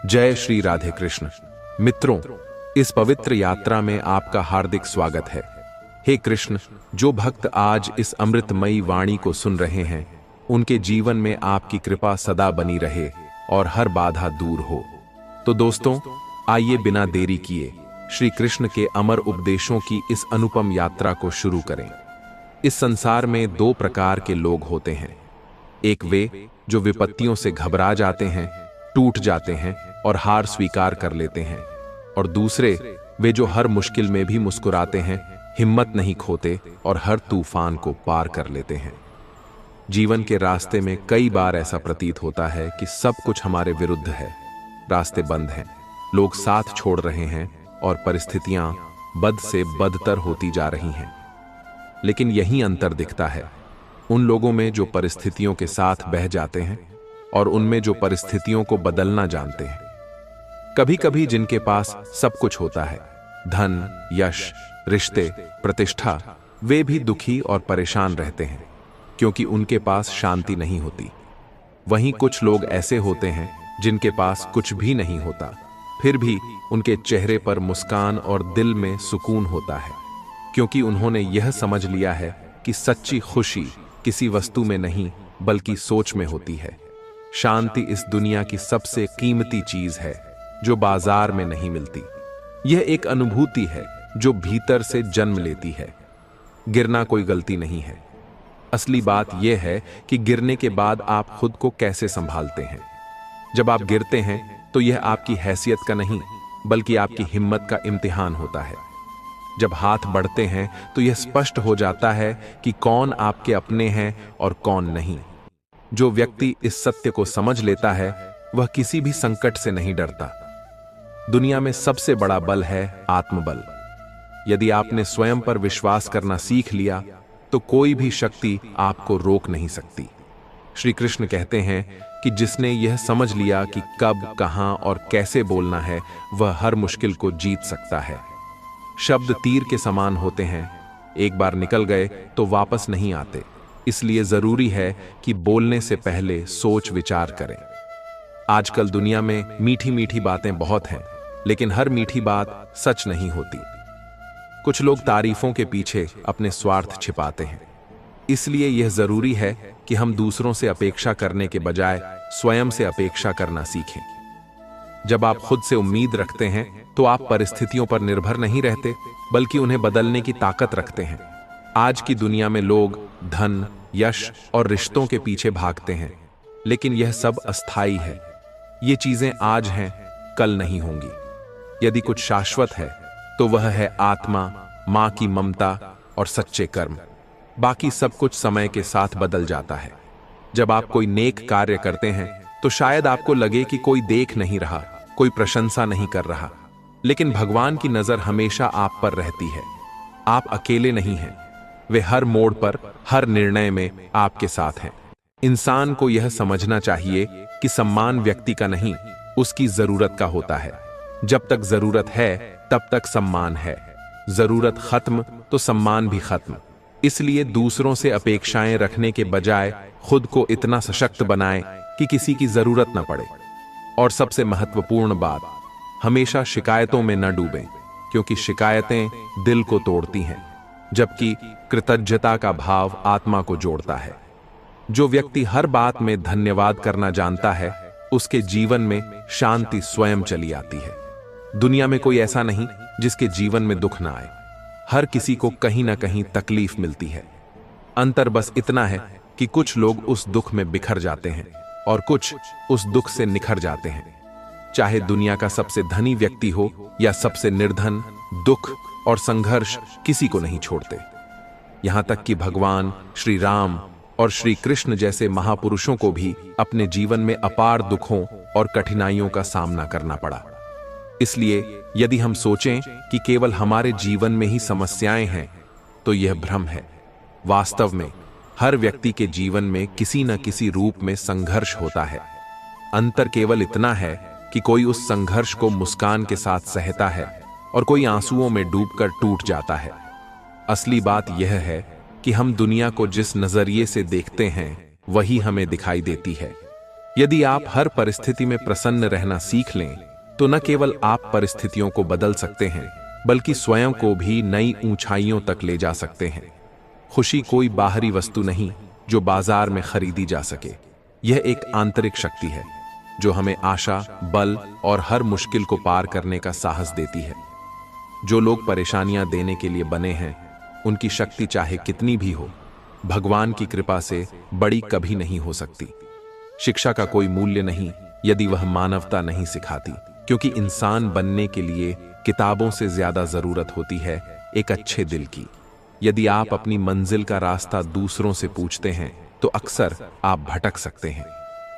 जय श्री राधे कृष्ण। मित्रों, इस पवित्र यात्रा में आपका हार्दिक स्वागत है। हे कृष्ण, जो भक्त आज इस अमृतमयी वाणी को सुन रहे हैं, उनके जीवन में आपकी कृपा सदा बनी रहे और हर बाधा दूर हो। तो दोस्तों, आइए बिना देरी किए श्री कृष्ण के अमर उपदेशों की इस अनुपम यात्रा को शुरू करें। इस संसार में दो प्रकार के लोग होते हैं। एक वे जो विपत्तियों से घबरा जाते हैं, टूट जाते हैं और हार स्वीकार कर लेते हैं, और दूसरे वे जो हर मुश्किल में भी मुस्कुराते हैं, हिम्मत नहीं खोते और हर तूफान को पार कर लेते हैं। जीवन के रास्ते में कई बार ऐसा प्रतीत होता है कि सब कुछ हमारे विरुद्ध है, रास्ते बंद हैं, लोग साथ छोड़ रहे हैं और परिस्थितियां बद से बदतर होती जा रही हैं। लेकिन यही अंतर दिखता है उन लोगों में जो परिस्थितियों के साथ बह जाते हैं और उनमें जो परिस्थितियों को बदलना जानते हैं। कभी कभी जिनके पास सब कुछ होता है, धन, यश, रिश्ते, प्रतिष्ठा, वे भी दुखी और परेशान रहते हैं क्योंकि उनके पास शांति नहीं होती। वहीं कुछ लोग ऐसे होते हैं जिनके पास कुछ भी नहीं होता, फिर भी उनके चेहरे पर मुस्कान और दिल में सुकून होता है, क्योंकि उन्होंने यह समझ लिया है कि सच्ची खुशी किसी वस्तु में नहीं बल्कि सोच में होती है। शांति इस दुनिया की सबसे कीमती चीज है जो बाजार में नहीं मिलती। यह एक अनुभूति है जो भीतर से जन्म लेती है। गिरना कोई गलती नहीं है। असली बात यह है कि गिरने के बाद आप खुद को कैसे संभालते हैं। जब आप गिरते हैं तो यह आपकी हैसियत का नहीं बल्कि आपकी हिम्मत का इम्तिहान होता है। जब हाथ बढ़ते हैं तो यह स्पष्ट हो जाता है कि कौन आपके अपने हैं और कौन नहीं। जो व्यक्ति इस सत्य को समझ लेता है वह किसी भी संकट से नहीं डरता। दुनिया में सबसे बड़ा बल है आत्मबल। यदि आपने स्वयं पर विश्वास करना सीख लिया तो कोई भी शक्ति आपको रोक नहीं सकती। श्री कृष्ण कहते हैं कि जिसने यह समझ लिया कि कब, कहां और कैसे बोलना है, वह हर मुश्किल को जीत सकता है। शब्द तीर के समान होते हैं, एक बार निकल गए तो वापस नहीं आते। इसलिए जरूरी है कि बोलने से पहले सोच विचार करें। आजकल दुनिया में मीठी मीठी बातें बहुत हैं, लेकिन हर मीठी बात सच नहीं होती। कुछ लोग तारीफों के पीछे अपने स्वार्थ छिपाते हैं। इसलिए यह जरूरी है कि हम दूसरों से अपेक्षा करने के बजाय स्वयं से अपेक्षा करना सीखें। जब आप खुद से उम्मीद रखते हैं तो आप परिस्थितियों पर निर्भर नहीं रहते बल्कि उन्हें बदलने की ताकत रखते हैं। आज की दुनिया में लोग धन, यश और रिश्तों के पीछे भागते हैं, लेकिन यह सब अस्थाई है। ये चीजें आज हैं, कल नहीं होंगी। यदि कुछ शाश्वत है तो वह है आत्मा, मां की ममता और सच्चे कर्म। बाकी सब कुछ समय के साथ बदल जाता है। जब आप कोई नेक कार्य करते हैं तो शायद आपको लगे कि कोई देख नहीं रहा, कोई प्रशंसा नहीं कर रहा, लेकिन भगवान की नजर हमेशा आप पर रहती है। आप अकेले नहीं हैं, वे हर मोड़ पर, हर निर्णय में आपके साथ हैं। इंसान को यह समझना चाहिए कि सम्मान व्यक्ति का नहीं, उसकी जरूरत का होता है। जब तक जरूरत है तब तक सम्मान है। जरूरत खत्म तो सम्मान भी खत्म। इसलिए दूसरों से अपेक्षाएं रखने के बजाय खुद को इतना सशक्त बनाएं कि किसी की जरूरत न पड़े। और सबसे महत्वपूर्ण बात, हमेशा शिकायतों में न डूबें, क्योंकि शिकायतें दिल को तोड़ती हैं, जबकि कृतज्ञता का भाव आत्मा को जोड़ता है। जो व्यक्ति हर बात में धन्यवाद करना जानता है, उसके जीवन में शांति स्वयं चली आती है। दुनिया में कोई ऐसा नहीं जिसके जीवन में दुख ना आए। हर किसी को कहीं ना कहीं तकलीफ मिलती है। अंतर बस इतना है कि कुछ लोग उस दुख में बिखर जाते हैं और कुछ उस दुख से निखर जाते हैं। चाहे दुनिया का सबसे धनी व्यक्ति हो या सबसे निर्धन, दुख और संघर्ष किसी को नहीं छोड़ते। यहां तक कि भगवान श्री राम और श्री कृष्ण जैसे महापुरुषों को भी अपने जीवन में अपार दुखों और कठिनाइयों का सामना करना पड़ा। इसलिए यदि हम सोचें कि केवल हमारे जीवन में ही समस्याएं हैं तो यह भ्रम है। वास्तव में हर व्यक्ति के जीवन में किसी न किसी रूप में संघर्ष होता है। अंतर केवल इतना है कि कोई उस संघर्ष को मुस्कान के साथ सहता है और कोई आंसुओं में डूबकर टूट जाता है। असली बात यह है कि हम दुनिया को जिस नजरिए से देखते हैं वही हमें दिखाई देती है। यदि आप हर परिस्थिति में प्रसन्न रहना सीख लें, तो न केवल आप परिस्थितियों को बदल सकते हैं, बल्कि स्वयं को भी नई ऊंचाइयों तक ले जा सकते हैं। खुशी कोई बाहरी वस्तु नहीं जो बाजार में खरीदी जा सके। यह एक आंतरिक शक्ति है जो हमें आशा, बल और हर मुश्किल को पार करने का साहस देती है। जो लोग परेशानियां देने के लिए बने हैं, उनकी शक्ति चाहे कितनी भी हो, भगवान की कृपा से बड़ी कभी नहीं हो सकती। शिक्षा का कोई मूल्य नहीं यदि वह मानवता नहीं सिखाती, क्योंकि इंसान बनने के लिए किताबों से ज्यादा जरूरत होती है एक अच्छे दिल की। यदि आप अपनी मंजिल का रास्ता दूसरों से पूछते हैं, तो अक्सर आप भटक सकते हैं,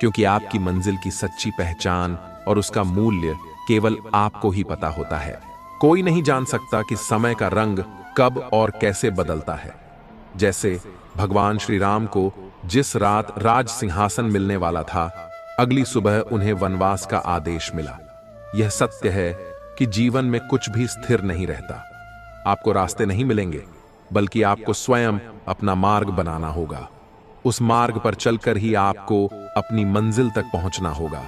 क्योंकि आपकी मंजिल की सच्ची पहचान और उसका मूल्य केवल आपको ही पता होता है। कोई नहीं जान सकता कि समय का रंग कब और कैसे बदलता है। जैसे भगवान श्री राम को जिस रात राज सिंहासन मिलने वाला था, अगली सुबह उन्हें वनवास का आदेश मिला। यह सत्य है कि जीवन में कुछ भी स्थिर नहीं रहता। आपको रास्ते नहीं मिलेंगे, बल्कि आपको स्वयं अपना मार्ग बनाना होगा। उस मार्ग पर चलकर ही आपको अपनी मंजिल तक पहुंचना होगा।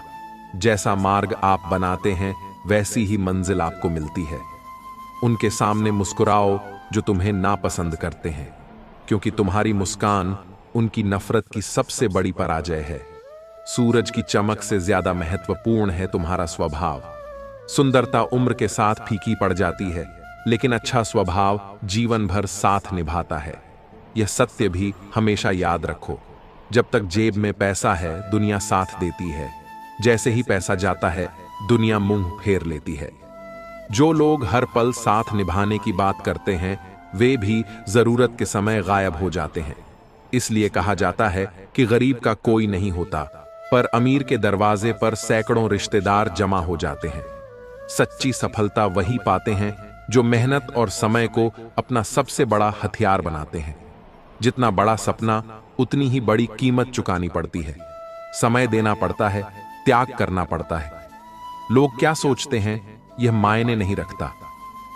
जैसा मार्ग आप बनाते हैं, वैसी ही मंजिल आपको मिलती है। उनके सामने मुस्कुराओ जो तुम्हें नापसंद करते हैं, क्योंकि तुम्हारी मुस्कान उनकी नफरत की सबसे बड़ी पराजय है। सूरज की चमक से ज्यादा महत्वपूर्ण है तुम्हारा स्वभाव। सुंदरता उम्र के साथ फीकी पड़ जाती है, लेकिन अच्छा स्वभाव जीवन भर साथ निभाता है। यह सत्य भी हमेशा याद रखो। जब तक जेब में पैसा है, दुनिया साथ देती है। जैसे ही पैसा जाता है, दुनिया मुंह फेर लेती है। जो लोग हर पल साथ निभाने की बात करते हैं, वे भी जरूरत के समय गायब हो जाते हैं। इसलिए कहा जाता है कि गरीब का कोई नहीं होता, पर अमीर के दरवाजे पर सैकड़ों रिश्तेदार जमा हो जाते हैं। सच्ची सफलता वही पाते हैं जो मेहनत और समय को अपना सबसे बड़ा हथियार बनाते हैं। जितना बड़ा सपना, उतनी ही बड़ी कीमत चुकानी पड़ती है। समय देना पड़ता है, त्याग करना पड़ता है। लोग क्या सोचते हैं, यह मायने नहीं रखता।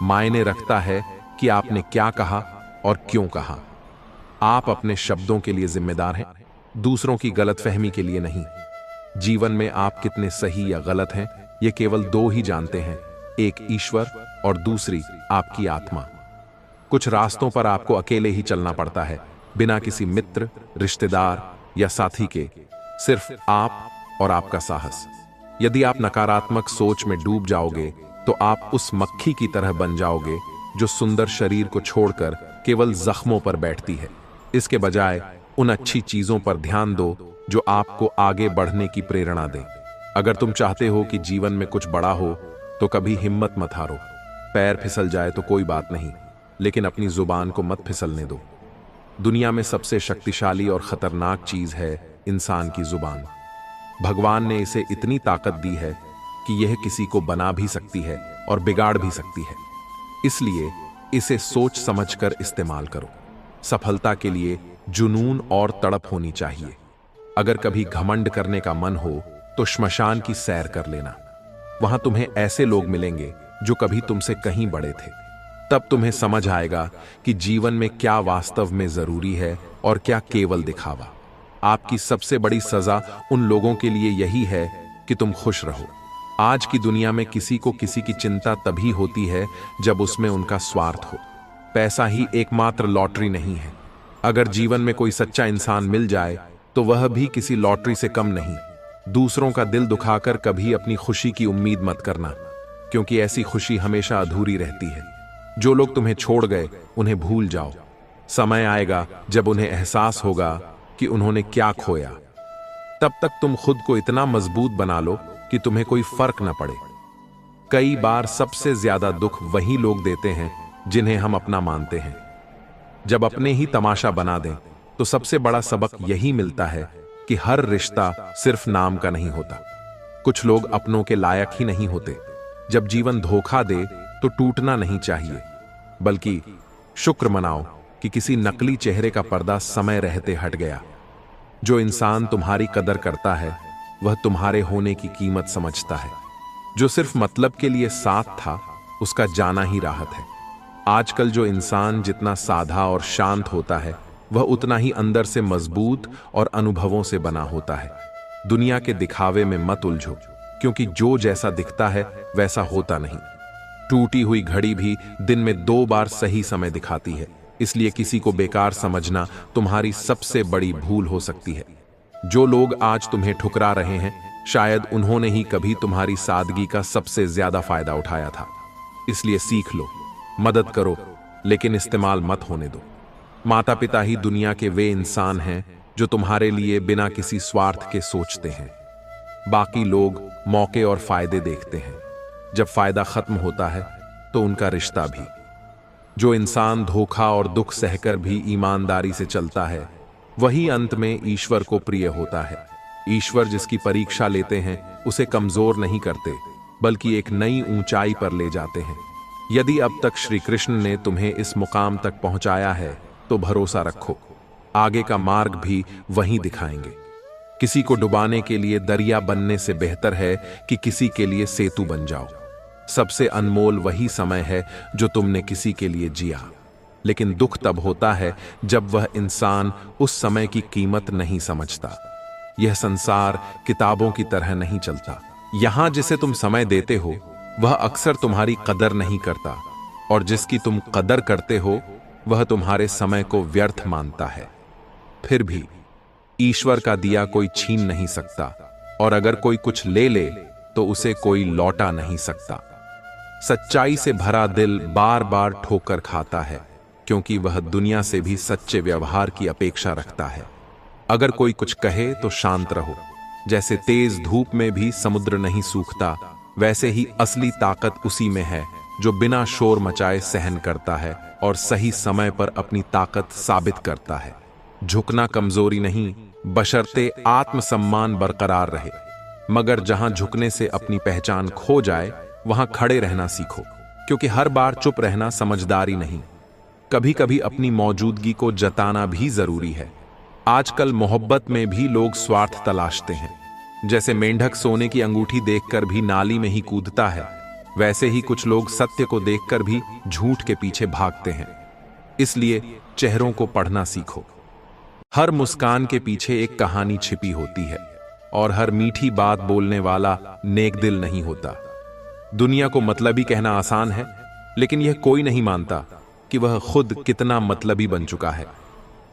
मायने रखता है कि आपने क्या कहा और क्यों कहा। आप अपने शब्दों के लिए जिम्मेदार हैं, दूसरों की गलतफहमी के लिए नहीं। जीवन में आप कितने सही या गलत हैं, ये केवल दो ही जानते हैं, एक ईश्वर और दूसरी आपकी आत्मा। कुछ रास्तों पर आपको अकेले ही चलना पड़ता है, बिना किसी मित्र, रिश्तेदार या साथी के। सिर्फ आप और आपका साहस। यदि आप नकारात्मक सोच में डूब जाओगे, तो आप उस मक्खी की तरह बन जाओगे जो सुंदर शरीर को छोड़कर केवल जख्मों पर बैठती है। इसके बजाय उन अच्छी चीजों पर ध्यान दो जो आपको आगे बढ़ने की प्रेरणा दें। अगर तुम चाहते हो कि जीवन में कुछ बड़ा हो, तो कभी हिम्मत मत हारो। पैर फिसल जाए तो कोई बात नहीं, लेकिन अपनी जुबान को मत फिसलने दो। दुनिया में सबसे शक्तिशाली और खतरनाक चीज है इंसान की जुबान। भगवान ने इसे इतनी ताकत दी है कि यह किसी को बना भी सकती है और बिगाड़ भी सकती है। इसलिए इसे सोच समझकर इस्तेमाल करो। सफलता के लिए जुनून और तड़प होनी चाहिए। अगर कभी घमंड करने का मन हो, तो श्मशान की सैर कर लेना। वहां तुम्हें ऐसे लोग मिलेंगे जो कभी तुमसे कहीं बड़े थे। तब तुम्हें समझ आएगा कि जीवन में क्या वास्तव में जरूरी है और क्या केवल दिखावा। आपकी सबसे बड़ी सजा उन लोगों के लिए यही है कि तुम खुश रहो। आज की दुनिया में किसी को किसी की चिंता तभी होती है जब उसमें उनका स्वार्थ हो। पैसा ही एकमात्र लॉटरी नहीं है। अगर जीवन में कोई सच्चा इंसान मिल जाए, तो वह भी किसी लॉटरी से कम नहीं। दूसरों का दिल दुखाकर कभी अपनी खुशी की उम्मीद मत करना, क्योंकि ऐसी खुशी हमेशा अधूरी रहती है। जो लोग तुम्हें छोड़ गए, उन्हें भूल जाओ। समय आएगा जब उन्हें एहसास होगा कि उन्होंने क्या खोया। तब तक तुम खुद को इतना मजबूत बना लो कि तुम्हें कोई फर्क न पड़े। कई बार सबसे ज्यादा दुख वही लोग देते हैं जिन्हें हम अपना मानते हैं। जब अपने ही तमाशा बना दें, तो सबसे बड़ा सबक यही मिलता है कि हर रिश्ता सिर्फ नाम का नहीं होता। कुछ लोग अपनों के लायक ही नहीं होते। जब जीवन धोखा दे, तो टूटना नहीं चाहिए, बल्कि शुक्र मनाओ कि किसी नकली चेहरे का पर्दा समय रहते हट गया। जो इंसान तुम्हारी कदर करता है, वह तुम्हारे होने की कीमत समझता है। जो सिर्फ मतलब के लिए साथ था, उसका जाना ही राहत है। आजकल जो इंसान जितना साधा और शांत होता है, वह उतना ही अंदर से मजबूत और अनुभवों से बना होता है। दुनिया के दिखावे में मत उलझो, क्योंकि जो जैसा दिखता है वैसा होता नहीं। टूटी हुई घड़ी भी दिन में 2 बार सही समय दिखाती है, इसलिए किसी को बेकार समझना तुम्हारी सबसे बड़ी भूल हो सकती है। जो लोग आज तुम्हें ठुकरा रहे हैं, शायद उन्होंने ही कभी तुम्हारी सादगी का सबसे ज्यादा फायदा उठाया था। इसलिए सीख लो, मदद करो, लेकिन इस्तेमाल मत होने दो। माता पिता ही दुनिया के वे इंसान हैं जो तुम्हारे लिए बिना किसी स्वार्थ के सोचते हैं। बाकी लोग मौके और फायदे देखते हैं। जब फायदा खत्म होता है तो उनका रिश्ता भी। जो इंसान धोखा और दुख सहकर भी ईमानदारी से चलता है, वही अंत में ईश्वर को प्रिय होता है। ईश्वर जिसकी परीक्षा लेते हैं उसे कमजोर नहीं करते, बल्कि एक नई ऊंचाई पर ले जाते हैं। यदि अब तक श्री कृष्ण ने तुम्हें इस मुकाम तक पहुंचाया है तो भरोसा रखो, आगे का मार्ग भी वहीं दिखाएंगे। किसी को डुबाने के लिए दरिया बनने से बेहतर है कि किसी के लिए सेतु बन जाओ। सबसे अनमोल वही समय है जो तुमने किसी के लिए जिया, लेकिन दुख तब होता है जब वह इंसान उस समय की कीमत नहीं समझता। यह संसार किताबों की तरह नहीं चलता। यहां जिसे तुम समय देते हो वह अक्सर तुम्हारी कदर नहीं करता, और जिसकी तुम कदर करते हो वह तुम्हारे समय को व्यर्थ मानता है। फिर भी ईश्वर का दिया कोई छीन नहीं सकता, और अगर कोई कुछ ले ले तो उसे कोई लौटा नहीं सकता। सच्चाई से भरा दिल बार बार ठोकर खाता है, क्योंकि वह दुनिया से भी सच्चे व्यवहार की अपेक्षा रखता है। अगर कोई कुछ कहे तो शांत रहो। जैसे तेज धूप में भी समुद्र नहीं सूखता, वैसे ही असली ताकत उसी में है जो बिना शोर मचाए सहन करता है और सही समय पर अपनी ताकत साबित करता है। झुकना कमजोरी नहीं, बशर्ते आत्मसम्मान बरकरार रहे। मगर जहां झुकने से अपनी पहचान खो जाए, वहां खड़े रहना सीखो, क्योंकि हर बार चुप रहना समझदारी नहीं। कभी कभी अपनी मौजूदगी को जताना भी जरूरी है। आजकल मोहब्बत में भी लोग स्वार्थ तलाशते हैं। जैसे मेंढक सोने की अंगूठी देखकर भी नाली में ही कूदता है, वैसे ही कुछ लोग सत्य को देखकर भी झूठ के पीछे भागते हैं। इसलिए चेहरों को पढ़ना सीखो। हर मुस्कान के पीछे एक कहानी छिपी होती है, और हर मीठी बात बोलने वाला नेक दिल नहीं होता। दुनिया को मतलबी कहना आसान है, लेकिन यह कोई नहीं मानता कि वह खुद कितना मतलबी बन चुका है।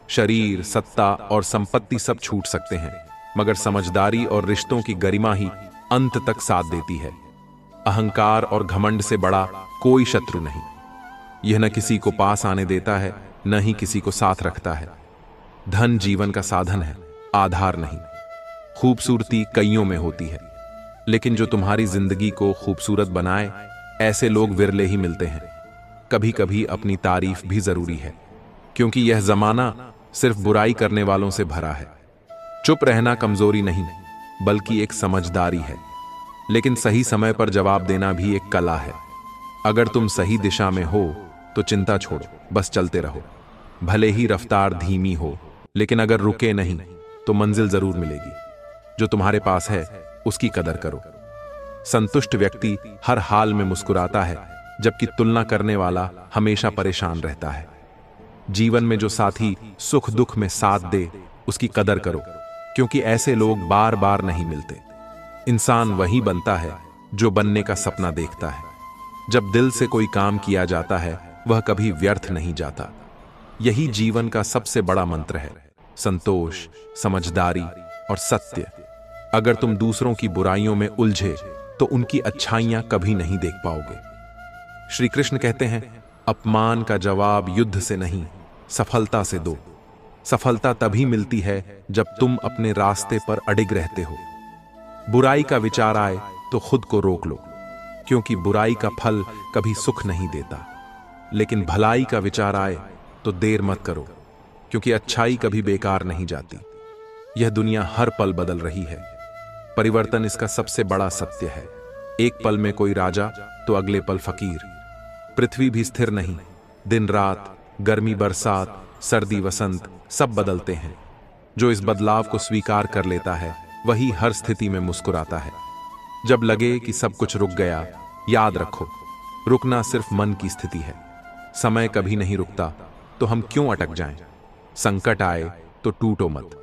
शरीर, सत्ता और संपत्ति सब छूट सकते हैं, मगर समझदारी और रिश्तों की गरिमा ही अंत तक साथ देती है। अहंकार और घमंड से बड़ा कोई शत्रु नहीं। यह न किसी को पास आने देता है, न ही किसी को साथ रखता है। धन जीवन का साधन है, आधार नहीं। खूबसूरती कईयों में होती है, लेकिन जो तुम्हारी जिंदगी को खूबसूरत बनाए, ऐसे लोग विरले ही मिलते हैं। कभी कभी अपनी तारीफ भी जरूरी है, क्योंकि यह जमाना सिर्फ बुराई करने वालों से भरा है। चुप रहना कमजोरी नहीं, बल्कि एक समझदारी है। लेकिन सही समय पर जवाब देना भी एक कला है। अगर तुम सही दिशा में हो तो चिंता छोड़ो, बस चलते रहो। भले ही रफ्तार धीमी हो, लेकिन अगर रुके नहीं तो मंजिल जरूर मिलेगी। जो तुम्हारे पास है उसकी कदर करो। संतुष्ट व्यक्ति हर हाल में मुस्कुराता है, जबकि तुलना करने वाला हमेशा परेशान रहता है। जीवन में जो साथी सुख दुख में साथ दे, उसकी कदर करो, क्योंकि ऐसे लोग बार बार नहीं मिलते। इंसान वही बनता है जो बनने का सपना देखता है। जब दिल से कोई काम किया जाता है, वह कभी व्यर्थ नहीं जाता। यही जीवन का सबसे बड़ा मंत्र है, संतोष, समझदारी और सत्य। अगर तुम दूसरों की बुराइयों में उलझे तो उनकी अच्छाइयां कभी नहीं देख पाओगे। श्री कृष्ण कहते हैं, अपमान का जवाब युद्ध से नहीं, सफलता से दो। सफलता तभी मिलती है जब तुम अपने रास्ते पर अडिग रहते हो। बुराई का विचार आए तो खुद को रोक लो, क्योंकि बुराई का फल कभी सुख नहीं देता। लेकिन भलाई का विचार आए तो देर मत करो, क्योंकि अच्छाई कभी बेकार नहीं जाती। यह दुनिया हर पल बदल रही है। परिवर्तन इसका सबसे बड़ा सत्य है। एक पल में कोई राजा तो अगले पल फकीर। पृथ्वी भी स्थिर नहीं। दिन रात, गर्मी बरसात, सर्दी वसंत सब बदलते हैं। जो इस बदलाव को स्वीकार कर लेता है, वही हर स्थिति में मुस्कुराता है। जब लगे कि सब कुछ रुक गया, याद रखो, रुकना सिर्फ मन की स्थिति है। समय कभी नहीं रुकता, तो हम क्यों अटक जाएं? संकट आए तो टूटो मत।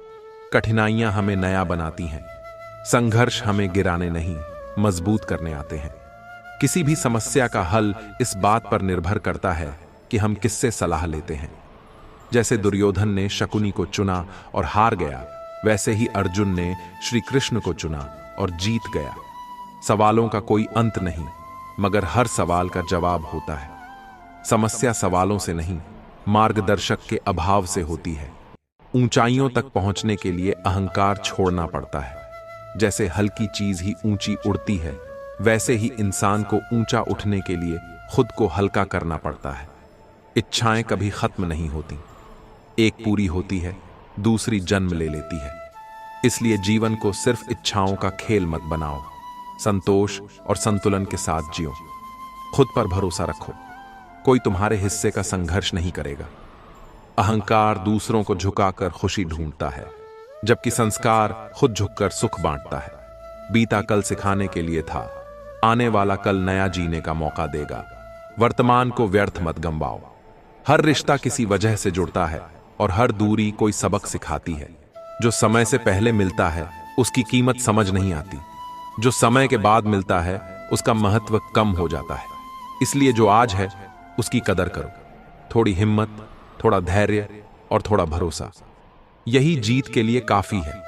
कठिनाइयां हमें नया बनाती हैं, संघर्ष हमें गिराने नहीं, मजबूत करने आते हैं। किसी भी समस्या का हल इस बात पर निर्भर करता है कि हम किससे सलाह लेते हैं। जैसे दुर्योधन ने शकुनी को चुना और हार गया, वैसे ही अर्जुन ने श्री कृष्ण को चुना और जीत गया। सवालों का कोई अंत नहीं, मगर हर सवाल का जवाब होता है। समस्या सवालों से नहीं, मार्गदर्शक के अभाव से होती है। ऊंचाइयों तक पहुंचने के लिए अहंकार छोड़ना पड़ता है। जैसे हल्की चीज ही ऊंची उड़ती है, वैसे ही इंसान को ऊंचा उठने के लिए खुद को हल्का करना पड़ता है। इच्छाएं कभी खत्म नहीं होती, एक पूरी होती है, दूसरी जन्म ले लेती है। इसलिए जीवन को सिर्फ इच्छाओं का खेल मत बनाओ। संतोष और संतुलन के साथ जियो। खुद पर भरोसा रखो, कोई तुम्हारे हिस्से का संघर्ष नहीं करेगा। अहंकार दूसरों को झुकाकर खुशी ढूंढता है, जबकि संस्कार खुद झुककर सुख बांटता है। बीता कल सिखाने के लिए था, आने वाला कल नया जीने का मौका देगा। वर्तमान को व्यर्थ मत गंवाओ। हर रिश्ता किसी वजह से जुड़ता है और हर दूरी कोई सबक सिखाती है। जो समय से पहले मिलता है उसकी कीमत समझ नहीं आती, जो समय के बाद मिलता है उसका महत्व कम हो जाता है। इसलिए जो आज है उसकी कदर करो। थोड़ी हिम्मत, थोड़ा धैर्य और थोड़ा भरोसा, यही जीत के लिए काफी है।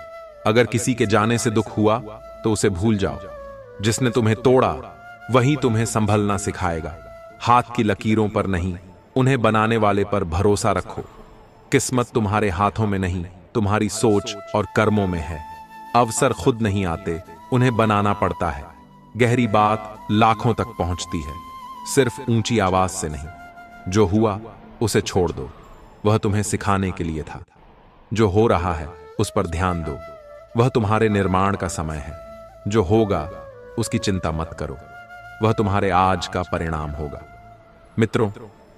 अगर किसी के जाने से दुख हुआ तो उसे भूल जाओ। जिसने तुम्हें तोड़ा वही तुम्हें संभलना सिखाएगा। हाथ की लकीरों पर नहीं, उन्हें बनाने वाले पर भरोसा रखो। किस्मत तुम्हारे हाथों में नहीं, तुम्हारी सोच और कर्मों में है। अवसर खुद नहीं आते, उन्हें बनाना पड़ता है। गहरी बात लाखों तक पहुंचती है, सिर्फ ऊंची आवाज से नहीं। जो हुआ उसे छोड़ दो, वह तुम्हें सिखाने के लिए था। जो हो रहा है उस पर ध्यान दो, वह तुम्हारे निर्माण का समय है। जो होगा उसकी चिंता मत करो, वह तुम्हारे आज का परिणाम होगा। मित्रों,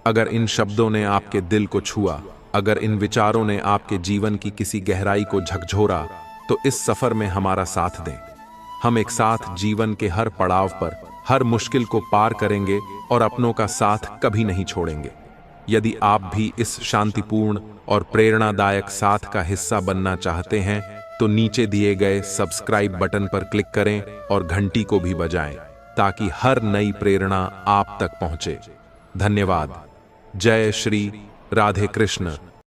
अगर इन शब्दों ने आपके दिल को छुआ, अगर इन विचारों ने आपके जीवन की किसी गहराई को झकझोरा, तो इस सफर में हमारा साथ दें। हम एक साथ जीवन के हर पड़ाव पर हर मुश्किल को पार करेंगे और अपनों का साथ कभी नहीं छोड़ेंगे। यदि आप भी इस शांतिपूर्ण और प्रेरणादायक साथ का हिस्सा बनना चाहते हैं तो नीचे दिए गए सब्सक्राइब बटन पर क्लिक करें और घंटी को भी बजाएं, ताकि हर नई प्रेरणा आप तक पहुंचे। धन्यवाद। जय श्री राधे कृष्ण।